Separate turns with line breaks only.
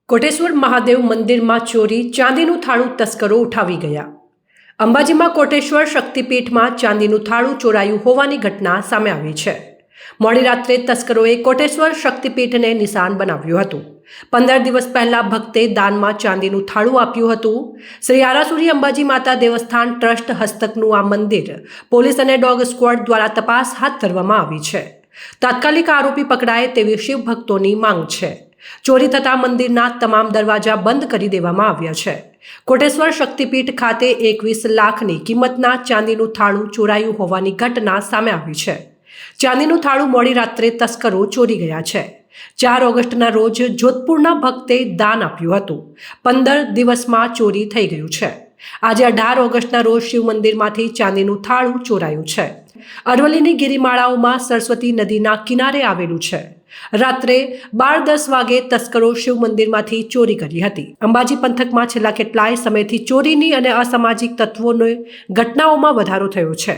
કોટેશ્વર મહાદેવ મંદિરમાં ચોરી, ચાંદીનું થાળું તસ્કરો ઉઠાવી ગયા। અંબાજીમાં કોટેશ્વર શક્તિપીઠમાં ચાંદીનું થાળું ચોરાયું હોવાની ઘટના સામે આવી છે। મોડી રાત્રે તસ્કરોએ કોટેશ્વર શક્તિપીઠને નિશાન બનાવ્યું હતું। 15 દિવસ પહેલા ભક્તે દાનમાં ચાંદીનું થાળું આપ્યું હતું। શ્રી આરાસુરી અંબાજી માતા દેવસ્થાન ટ્રસ્ટ હસ્તકનું આ મંદિર પોલીસ અને ડોગ સ્ક્વોડ દ્વારા તપાસ હાથ ધરવામાં આવી છે। તાત્કાલિક આરોપી પકડાય તેવી શિવ ભક્તોની માંગ છે। ચોરી થતાં મંદિરના તમામ દરવાજા બંધ કરી દેવામાં આવ્યા છે। કોટેશ્વર શક્તિપીઠ ખાતે 21 લાખની કિંમતના ચાંદીનું થાળું ચોરાયું હોવાની ઘટના સામે આવી છે। ચાંદીનું થાળું મોડી રાત્રે તસ્કરો ચોરી ગયા છે। 4 ઓગસ્ટના રોજ જોધપુરના ભક્તે દાન આપ્યું હતું। 15 દિવસમાં ચોરી થઈ ગયું છે। આજે 18 ઓગસ્ટના રોજ શિવ મંદિરમાંથી ચાંદીનું થાળું ચોરાયું છે। અરવલ્લીની ગિરિમાળાઓમાં સરસ્વતી નદીના કિનારે આવેલું છે। રાત્રે 12:10 વાગે તસ્કરો શિવ મંદિરમાંથી ચોરી કરી હતી। અંબાજી પંથકમાં છેલ્લા કેટલાય સમયથી ચોરીની અને અસામાજિક તત્વોની ઘટનાઓમાં વધારો થયો છે।